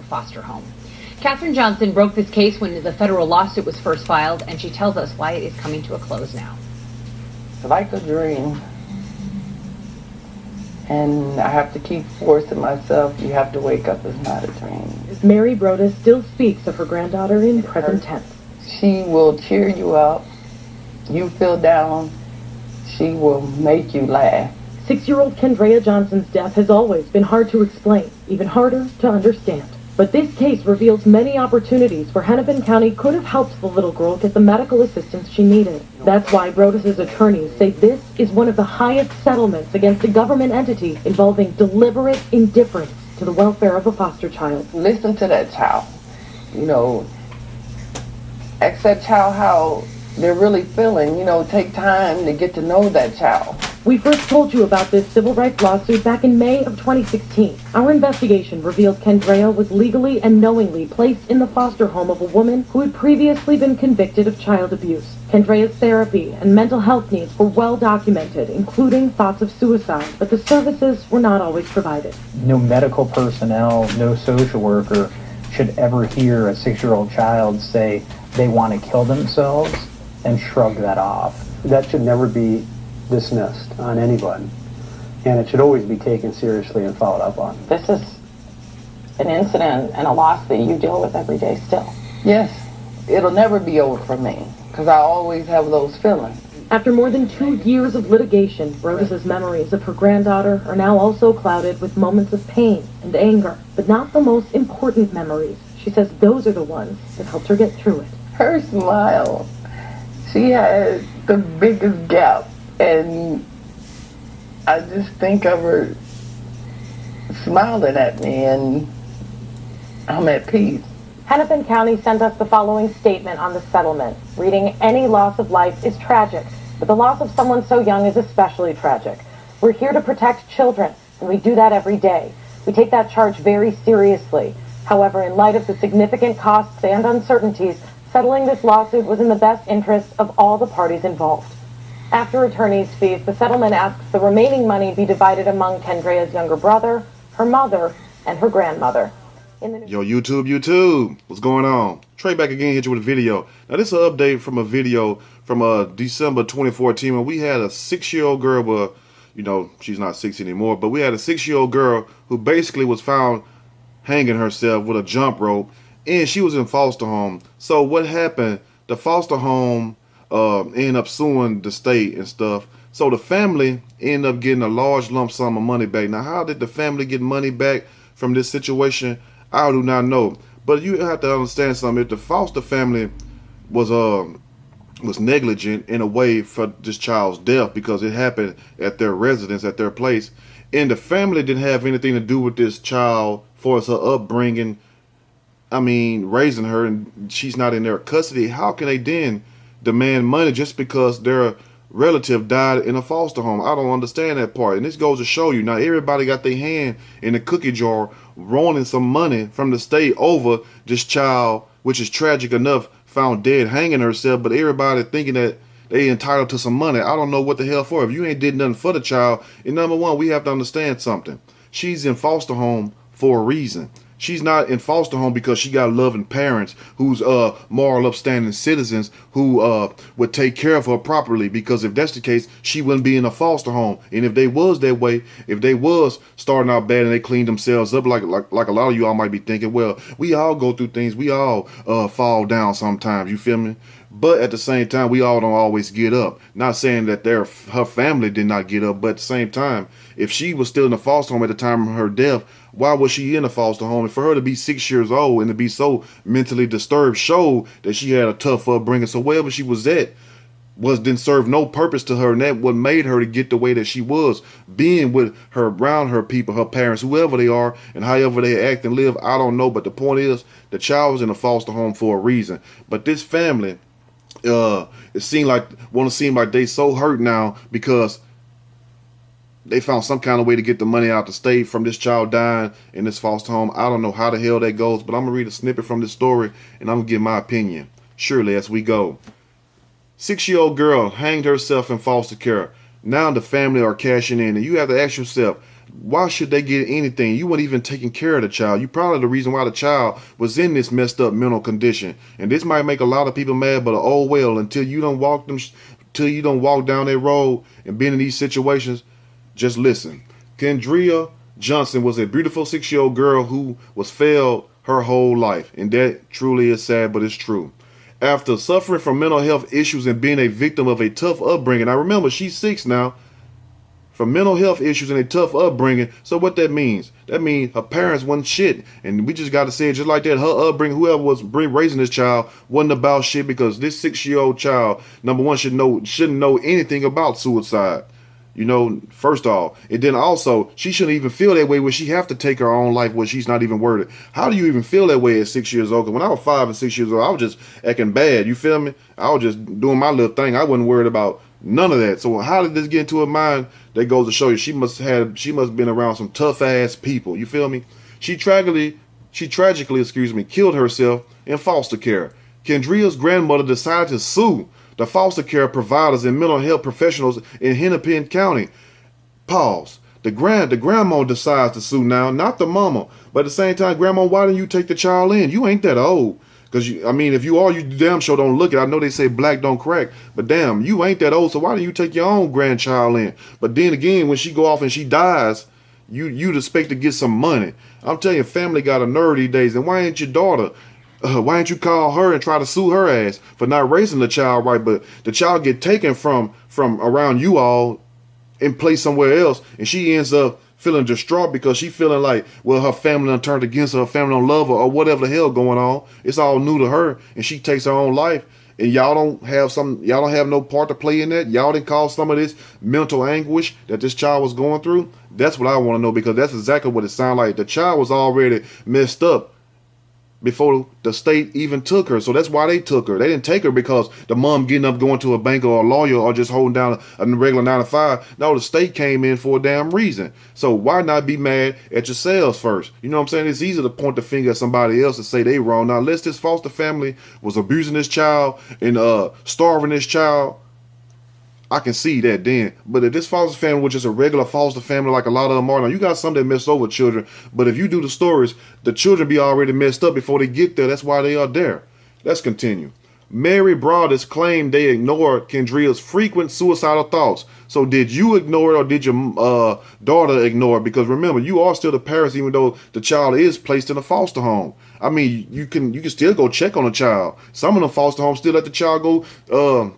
Foster home. Katherine Johnson broke this case when the federal lawsuit was first filed, and she tells us why it is coming to a close now. It's like a dream, and I have to keep forcing myself. You have to wake up. It's not a dream. Mary Broda still speaks of her granddaughter in present tense. She will cheer you up. You feel down, she will make you laugh. 6-year-old Kendrea Johnson's death has always been hard to explain, even harder to understand. But this case reveals many opportunities where Hennepin County could have helped the little girl get the medical assistance she needed. That's why Brodus' attorneys say this is one of the highest settlements against a government entity involving deliberate indifference to the welfare of a foster child. Listen to that child. You know, ask that child how they're really feeling. You know, take time to get to know that child. We first told you about this civil rights lawsuit back in May of 2016. Our investigation revealed Kendrea was legally and knowingly placed in the foster home of a woman who had previously been convicted of child abuse. Kendrea's therapy and mental health needs were well documented, including thoughts of suicide, but the services were not always provided. No medical personnel, no social worker should ever hear a 6-year-old child say they want to kill themselves and shrug that off. That should never be dismissed on anybody, and it should always be taken seriously and followed up on. This is an incident and a loss that you deal with every day still. Yes, it'll never be over for me, because I always have those feelings. After more than 2 years of litigation, Brodus' memories of her granddaughter are now also clouded with moments of pain and anger, but not the most important memories. She says those are the ones that helped her get through it. Her smile, she had the biggest gap. And I just think of her smiling at me, and I'm at peace. Hennepin County sent us the following statement on the settlement, reading, "Any loss of life is tragic, but the loss of someone so young is especially tragic. We're here to protect children, and we do that every day. We take that charge very seriously. However, in light of the significant costs and uncertainties, settling this lawsuit was in the best interest of all the parties involved." After attorney's fees, the settlement asks the remaining money be divided among Kendrea's younger brother, her mother, and her grandmother. Yo, YouTube, what's going on? Trey back again, hit you with a video. Now, this is an update from a video from December 2014 when we had a 6-year-old girl, well, you know, she's not 6 anymore, but we had a 6-year-old girl who basically was found hanging herself with a jump rope, and she was in foster home. So what happened, the foster home end up suing the state and stuff. So the family ended up getting a large lump sum of money back. Now, how did the family get money back from this situation? I do not know. But you have to understand something. If the foster family was negligent in a way for this child's death because it happened at their residence, at their place, and the family didn't have anything to do with this child for her upbringing, I mean, raising her, and she's not in their custody, how can they then demand money just because their relative died in a foster home? I don't understand that part. And this goes to show you, now everybody got their hand in the cookie jar rolling some money from the state over this child, which is tragic enough, found dead hanging herself, but everybody thinking that they entitled to some money. I don't know what the hell for. If you ain't did nothing for the child, and number one, we have to understand something. She's in foster home for a reason. She's not in foster home because she got loving parents who's moral, upstanding citizens who would take care of her properly. Because if that's the case, she wouldn't be in a foster home. And if they was that way, if they was starting out bad and they cleaned themselves up, like a lot of you all might be thinking, well, we all go through things. We all fall down sometimes. You feel me? But at the same time, we all don't always get up. Not saying that her family did not get up, but at the same time, if she was still in the foster home at the time of her death, why was she in a foster home? And for her to be 6 years old and to be so mentally disturbed showed that she had a tough upbringing. So wherever she was at didn't serve no purpose to her, and that what made her to get the way that she was, being with her, around her people, her parents, whoever they are, and however they act and live. I don't know, but the point is, the child was in a foster home for a reason. But this family, it seemed like they so hurt now because they found some kind of way to get the money out the state from this child dying in this foster home. I don't know how the hell that goes, but I'm going to read a snippet from this story and I'm going to give my opinion. Surely as we go. 6-year-old girl hanged herself in foster care. Now the family are cashing in, and you have to ask yourself, why should they get anything? You weren't even taking care of the child. You probably the reason why the child was in this messed up mental condition. And this might make a lot of people mad, but oh well, until you don't walk down that road and been in these situations, just listen. Kendria Johnson was a beautiful 6-year-old girl who was failed her whole life. And that truly is sad, but it's true. After suffering from mental health issues and being a victim of a tough upbringing. Now remember, she's 6 now. From mental health issues and a tough upbringing. So what that means? That means her parents wasn't shit. And we just got to say it just like that. Her upbringing, whoever was raising this child, wasn't about shit, because this 6-year-old child, number one, shouldn't know anything about suicide. You know, first off. And then also, she shouldn't even feel that way where she have to take her own life where she's not even worried. How do you even feel that way at 6 years old? Because when I was 5 and 6 years old, I was just acting bad. You feel me? I was just doing my little thing. I wasn't worried about none of that. So how did this get into her mind? That goes to show you she must have been around some tough ass people. You feel me? She tragically, killed herself in foster care. Kendria's grandmother decided to sue the foster care providers and mental health professionals in Hennepin County. Pause. The grandma decides to sue now, not the mama. But at the same time, grandma, why didn't you take the child in? You ain't that old. Because, if you are, you damn sure don't look it. I know they say black don't crack, but damn, you ain't that old, so why don't you take your own grandchild in? But then again, when she go off and she dies, you'd expect to get some money. I'm telling you, family got a nerve these days, and why ain't your daughter? Why ain't you call her and try to sue her ass for not raising the child right, but the child get taken from around you all and placed somewhere else, and she ends up feeling distraught because she feeling like, well, her family done turned against her family don't love her, or whatever the hell going on. It's all new to her, and she takes her own life, and y'all don't have no part to play in that. Y'all didn't cause some of this mental anguish that this child was going through. That's what I want to know, because that's exactly what it sounded like. The child was already messed up before the state even took her. So that's why they took her. They didn't take her because the mom getting up going to a bank or a lawyer or just holding down a regular 9 to 5. No, the state came in for a damn reason. So why not be mad at yourselves first? You know what I'm saying? It's easy to point the finger at somebody else and say they wrong. Now, unless this foster family was abusing this child and starving this child, I can see that then. But if this foster family was just a regular foster family like a lot of them are, now you got some that mess over children, but if you do the stories, the children be already messed up before they get there. That's why they are there. Let's continue. Mary Broadus claimed they ignored Kendria's frequent suicidal thoughts. So did you ignore it, or did your daughter ignore it? Because remember, you are still the parents, even though the child is placed in a foster home. I mean, you can still go check on a child. Some of the foster homes still let the child go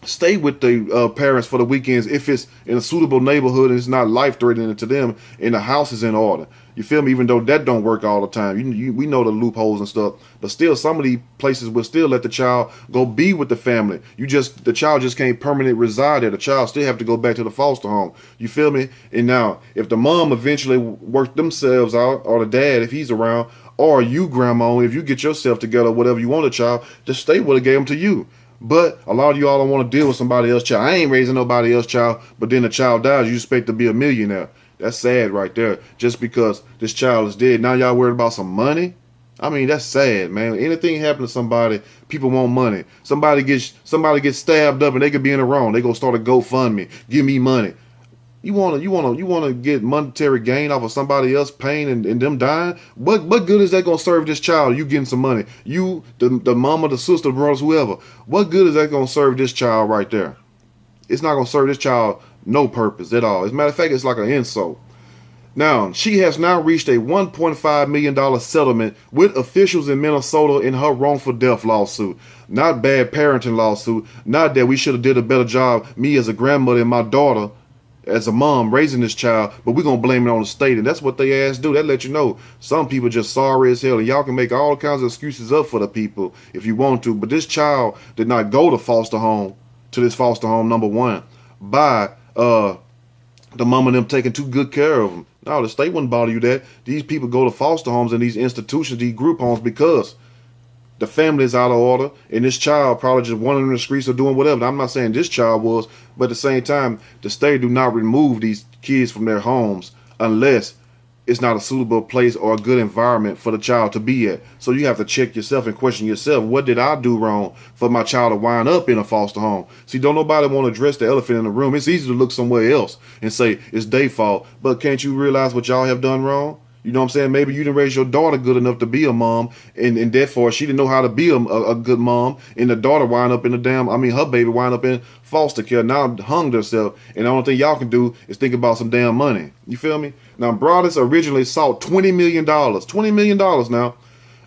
stay with the parents for the weekends if it's in a suitable neighborhood and it's not life-threatening to them and the house is in order. You feel me? Even though that don't work all the time. We know the loopholes and stuff, but still some of these places will still let the child go be with the family. The child just can't permanently reside there. The child still have to go back to the foster home. You feel me? And now, if the mom eventually work themselves out, or the dad, if he's around, or you, grandma, if you get yourself together, whatever you want a child, the state would have gave them to you. But a lot of y'all don't want to deal with somebody else's child. I ain't raising nobody else's child, but then the child dies, you expect to be a millionaire. That's sad right there. Just because this child is dead, now y'all worried about some money? I mean, that's sad, man. Anything happen to somebody, people want money. Somebody gets stabbed up and they could be in the wrong. They gonna start a GoFundMe. Give me money. You wanna get monetary gain off of somebody else's pain and them dying? What good is that gonna serve this child? You getting some money? You, the mama, the sister, the brothers, whoever. What good is that gonna serve this child right there? It's not gonna serve this child no purpose at all. As a matter of fact, it's like an insult. Now, she has now reached a $1.5 million settlement with officials in Minnesota in her wrongful death lawsuit. Not bad parenting lawsuit. Not that we should have did a better job, me as a grandmother and my daughter as a mom raising this child, but we're going to blame it on the state. And that's what they ass do. That let you know some people just sorry as hell. And y'all can make all kinds of excuses up for the people if you want to. But this child did not go to this foster home, number one, by the mom and them taking too good care of them. No, the state wouldn't bother you that. These people go to foster homes and these institutions, these group homes, because the family is out of order, and this child probably just wandering in the streets or doing whatever. Now, I'm not saying this child was, but at the same time, the state do not remove these kids from their homes unless it's not a suitable place or a good environment for the child to be at. So you have to check yourself and question yourself, what did I do wrong for my child to wind up in a foster home? See, don't nobody want to address the elephant in the room. It's easy to look somewhere else and say it's their fault, but can't you realize what y'all have done wrong? You know what I'm saying? Maybe you didn't raise your daughter good enough to be a mom, and therefore she didn't know how to be a good mom, and the daughter wind up in her baby wind up in foster care, now hung herself, and the only thing y'all can do is think about some damn money. You feel me? Now, Broadus originally sought $20 million. $20 million now.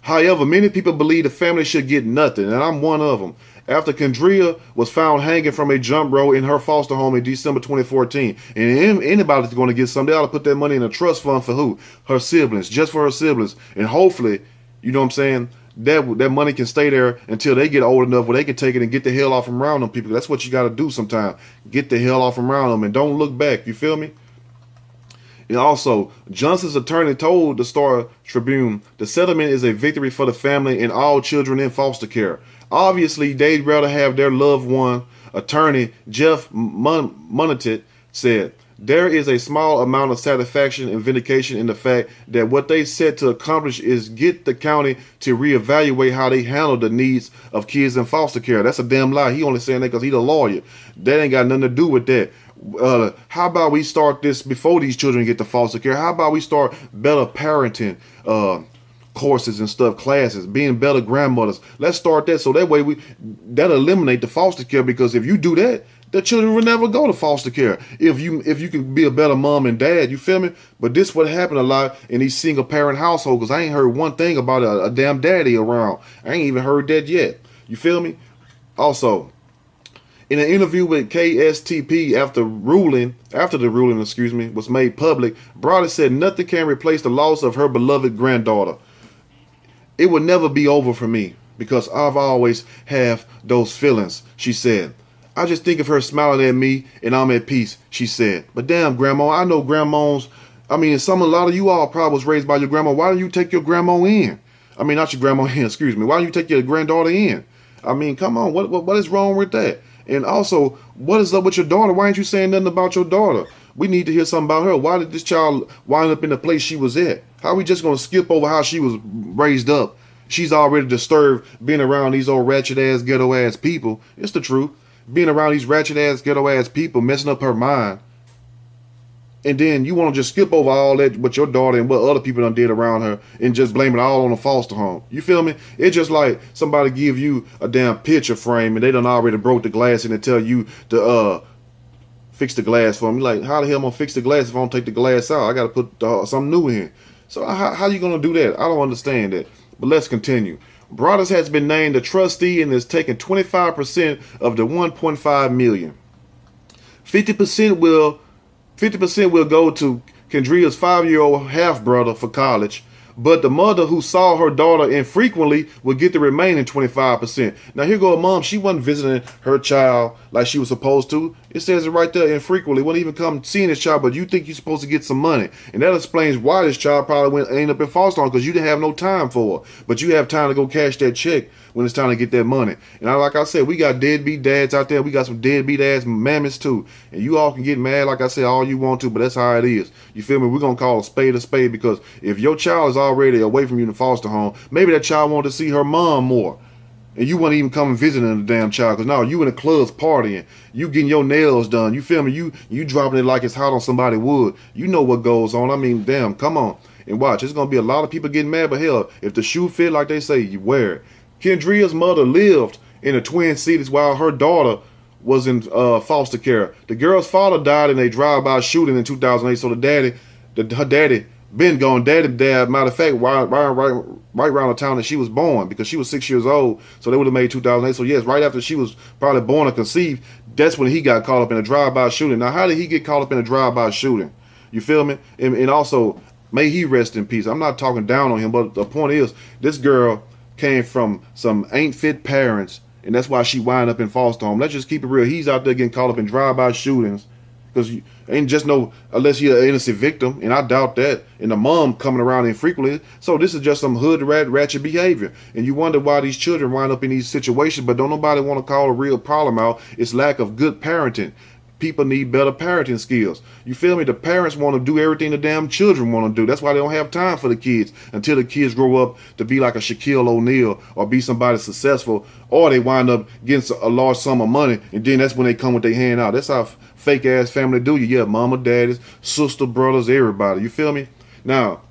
However, many people believe the family should get nothing, and I'm one of them. After Kendria was found hanging from a jump rope in her foster home in December 2014. And anybody that's going to get something, they ought to put that money in a trust fund for who? Her siblings, just for her siblings. And hopefully, you know what I'm saying, that money can stay there until they get old enough where they can take it and get the hell off from around them people. That's what you got to do sometimes. Get the hell off from around them and don't look back. You feel me? And also, Johnson's attorney told the Star Tribune the settlement is a victory for the family and all children in foster care. Obviously, they'd rather have their loved one. Attorney Jeff Monetit said, there is a small amount of satisfaction and vindication in the fact that what they set to accomplish is get the county to reevaluate how they handle the needs of kids in foster care. That's a damn lie. He only saying that because he's a lawyer. That ain't got nothing to do with that. How about we start this before these children get to foster care? How about we start better parenting courses and stuff, classes, being better grandmothers? Let's start that, so that way that'll eliminate the foster care, because if you do that, the children will never go to foster care. If you can be a better mom and dad, you feel me? But this would happen a lot in these single parent households, because I ain't heard one thing about a damn daddy around. I ain't even heard that yet. You feel me? Also, in an interview with KSTP after the ruling, was made public, Broadus said nothing can replace the loss of her beloved granddaughter. It would never be over for me because I've always have those feelings, she said. I just think of her smiling at me and I'm at peace, she said. But damn, Grandma, I know grandmas. I mean, a lot of you all probably was raised by your grandma. Why don't you take your grandma in? I mean, not your grandma in, excuse me. Why don't you take your granddaughter in? I mean, come on, what is wrong with that? And also, what is up with your daughter? Why ain't you saying nothing about your daughter? We need to hear something about her. Why did this child wind up in the place she was at? How are we just going to skip over how she was raised up? She's already disturbed being around these old ratchet-ass, ghetto-ass people. It's the truth. Being around these ratchet-ass, ghetto-ass people, messing up her mind. And then you want to just skip over all that, what your daughter and what other people done did around her, and just blame it all on the foster home. You feel me? It's just like somebody give you a damn picture frame and they done already broke the glass and they tell you to fix the glass for me. Like, how the hell am I gonna fix the glass if I don't take the glass out? I gotta put something new in. So how you gonna do that? I don't understand that. But let's continue. Broadus has been named a trustee and is taking 25% of the $1.5 million. 50% will go to Kendria's 5-year-old half-brother for college, but the mother who saw her daughter infrequently will get the remaining 25%. Now here go a mom, she wasn't visiting her child like she was supposed to. It says it right there, infrequently, wouldn't even come seeing this child, but you think you're supposed to get some money. And that explains why this child probably ended up in foster home, because you didn't have no time for her. But you have time to go cash that check when it's time to get that money. And like I said, we got deadbeat dads out there. We got some deadbeat ass mammies too. And you all can get mad, like I said, all you want to, but that's how it is. You feel me? We're going to call a spade, because if your child is already away from you in the foster home, maybe that child wanted to see her mom more. And you wouldn't even come and visiting the damn child, because now you in the clubs partying, you getting your nails done, you feel me? You dropping it like it's hot on somebody's wood. You know what goes on. I mean, damn, come on and watch. There's gonna be a lot of people getting mad, but hell, if the shoe fit like they say, you wear it. Kendria's mother lived in the Twin Cities while her daughter was in foster care. The girl's father died in a drive-by shooting in 2008. So her daddy been gone. Daddy died, matter of fact, right around the time that she was born, because she was 6 years old. So they would have made 2008. So yes, right after she was probably born or conceived, that's when he got caught up in a drive-by shooting. Now, how did he get caught up in a drive-by shooting? You feel me? And also, may he rest in peace. I'm not talking down on him, but the point is, this girl came from some ain't fit parents, and that's why she wind up in foster home. Let's just keep it real. He's out there getting caught up in drive-by shootings, because Ain't just no, unless you're an innocent victim, and I doubt that. And the mom coming around infrequently. So this is just some hood ratchet behavior. And you wonder why these children wind up in these situations, but don't nobody want to call a real problem out. It's lack of good parenting. People need better parenting skills. You feel me? The parents want to do everything the damn children want to do. That's why they don't have time for the kids until the kids grow up to be like a Shaquille O'Neal or be somebody successful, or they wind up getting a large sum of money, and then that's when they come with their hand out. That's how fake ass family do you. Yeah, mama, daddies, sister, brothers, everybody. You feel me? Now,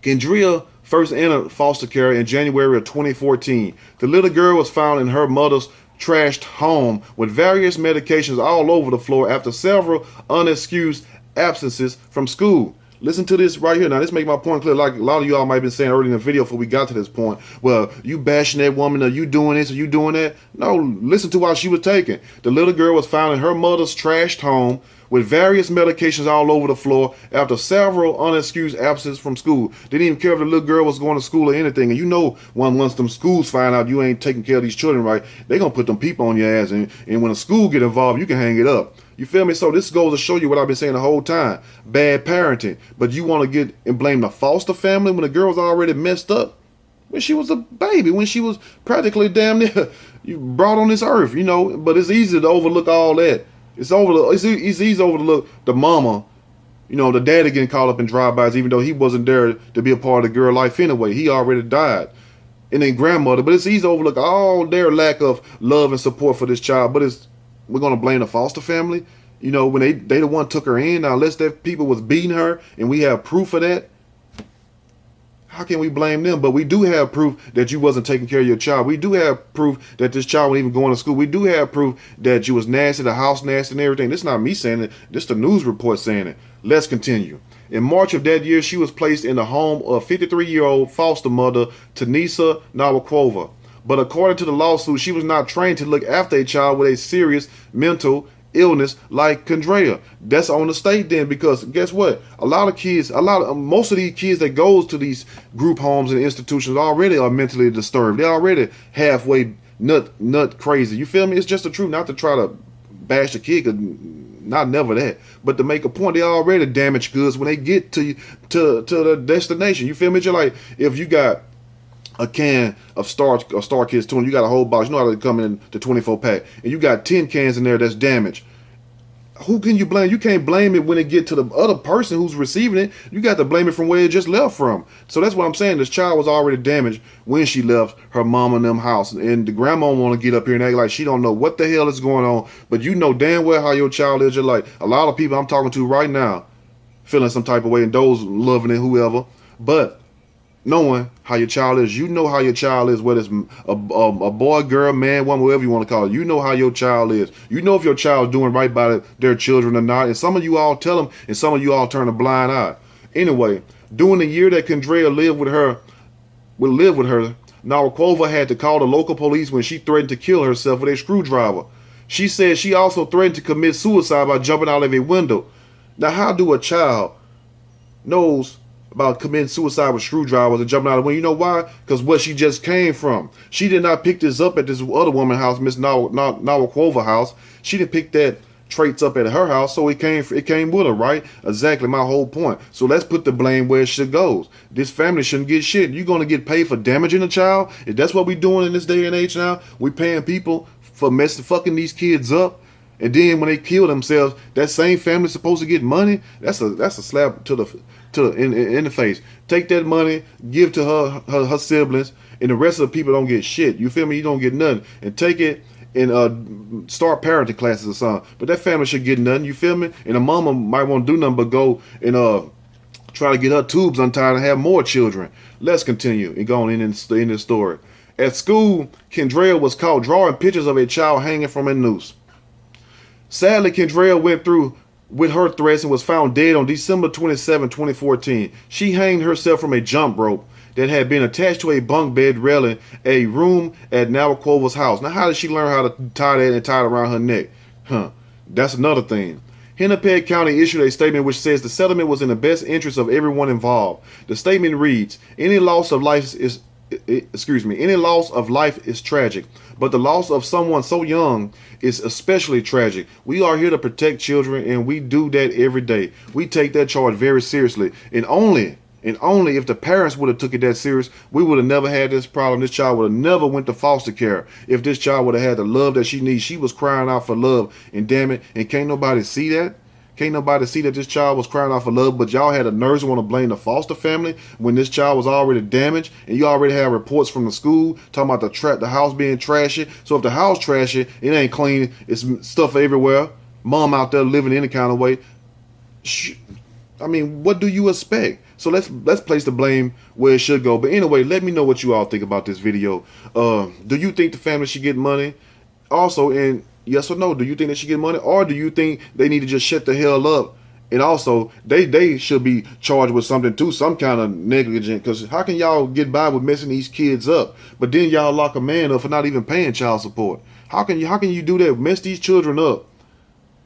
Kendria first entered foster care in January of 2014. The little girl was found in her mother's trashed home with various medications all over the floor after several unexcused absences from school. Listen to this right here. Now, this make my point clear. Like a lot of y'all might have been saying earlier in the video before we got to this point. Well, you bashing that woman, or you doing this, or you doing that. No, listen to why she was taken. The little girl was found in her mother's trashed home with various medications all over the floor after several unexcused absences from school. They didn't even care if the little girl was going to school or anything. And you know, once them schools find out you ain't taking care of these children right, they going to put them people on your ass. And when a school get involved, you can hang it up. You feel me? So this goes to show you what I've been saying the whole time. Bad parenting. But you want to get and blame the foster family when the girl was already messed up? When she was a baby, when she was practically damn near you brought on this earth, you know. But it's easy to overlook all that. It's easy to overlook the mama, you know, the daddy getting caught up in drive-bys, even though he wasn't there to be a part of the girl life anyway. He already died. And then grandmother, but it's easy to overlook all their lack of love and support for this child. But we're gonna blame the foster family, you know, when they the one took her in. Now, unless that people was beating her and we have proof of that, how can we blame them? But we do have proof that you wasn't taking care of your child. We do have proof that this child wasn't even going to school. We do have proof that you was nasty, the house nasty and everything. This is not me saying it. This is the news report saying it. Let's continue. In March of that year, she was placed in the home of 53-year-old foster mother, Tanisa Nawakova. But according to the lawsuit, she was not trained to look after a child with a serious mental illness like Kendria. That's on the state then, because guess what? Most of these kids that goes to these group homes and institutions already are mentally disturbed. They're already halfway nut crazy. You feel me? It's just the truth, not to try to bash the kid, not never that, but to make a point. They already damaged goods when they get to the destination. You feel me? Just like if you got a can of Star Kids tuna, you got a whole box. You know how they come in the 24 pack, and you got 10 cans in there that's damaged. Who can you blame? You can't blame it when it get to the other person who's receiving it. You got to blame it from where it just left from. So that's what I'm saying. This child was already damaged when she left her mom and them house, and the grandma want to get up here and act like she don't know what the hell is going on. But you know damn well how your child is. You're like a lot of people I'm talking to right now, feeling some type of way, and those loving it, whoever. But knowing how your child is, you know how your child is, whether it's a boy, girl, man, woman, whatever you want to call it. You know how your child is. You know if your child's doing right by their children or not. And some of you all tell them, and some of you all turn a blind eye. Anyway, during the year that Kendria lived with her, Nawakova had to call the local police when she threatened to kill herself with a screwdriver. She said she also threatened to commit suicide by jumping out of a window. Now, how do a child knows about committing suicide with screwdrivers and jumping out of the window? You know why? Because what she just came from. She did not pick this up at this other woman's house, Miss Nawakova house. She didn't pick that traits up at her house, so it came with her, right? Exactly my whole point. So let's put the blame where it should goes. This family shouldn't get shit. You're going to get paid for damaging a child? If that's what we're doing in this day and age now, we're paying people for fucking these kids up. And then when they kill themselves, that same family's supposed to get money? That's a slap in the face. Take that money, give to her siblings, and the rest of the people don't get shit. You feel me? You don't get nothing. And take it and start parenting classes or something. But that family should get nothing. You feel me? And the mama might want to do nothing but go and try to get her tubes untied and have more children. Let's continue and go on in this story. At school, Kendria was caught drawing pictures of a child hanging from a noose. Sadly, Kendria went through with her threats and was found dead on December 27, 2014. She hanged herself from a jump rope that had been attached to a bunk bed railing, a room at Nawakova's house. Now, how did she learn how to tie that and tie it around her neck? That's another thing. Hennepin County issued a statement which says the settlement was in the best interest of everyone involved. The statement reads, any loss of life is excuse me, any loss of life is tragic, but the loss of someone so young is especially tragic. We are here to protect children, and we do that every day. We take that charge very seriously, and only if the parents would have took it that serious, we would have never had this problem. This child would have never went to foster care. If this child would have had the love that she needs, she was crying out for love, and damn it, and can't nobody see that. Can't nobody see that this child was crying out for love, but y'all had a nerves to want to blame the foster family when this child was already damaged, and you already had reports from the school talking about the house being trashy. So if the house trashy, it ain't clean, it's stuff everywhere. Mom out there living any kind of way. I mean, what do you expect? So let's place the blame where it should go. But anyway, let me know what you all think about this video. Do you think the family should get money? Also, and yes or no, do you think they should get money, or do you think they need to just shut the hell up? And also, they should be charged with something too, some kind of negligence. Because how can y'all get by with messing these kids up, but then y'all lock a man up for not even paying child support? How can you do that? Mess these children up,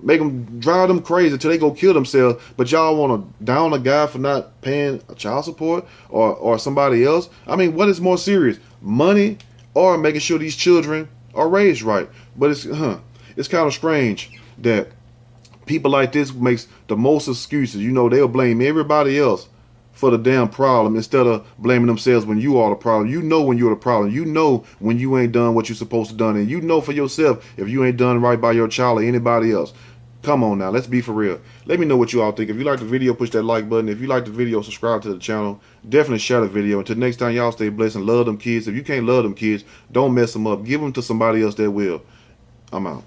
make them, drive them crazy till they go kill themselves, but y'all want to down a guy for not paying child support, or somebody else? I mean, what is more serious, money or making sure these children are raised right? But it's kind of strange that people like this makes the most excuses. You know, they'll blame everybody else for the damn problem instead of blaming themselves when you are the problem. You know when you're the problem. You know when you ain't done what you're supposed to done, and you know for yourself if you ain't done right by your child or anybody else. Come on now, let's be for real. Let me know what you all think. If you like the video, push that like button. If you like the video, subscribe to the channel. Definitely share the video. Until next time, y'all stay blessed and love them kids. If you can't love them kids, don't mess them up. Give them to somebody else that will. I'm out.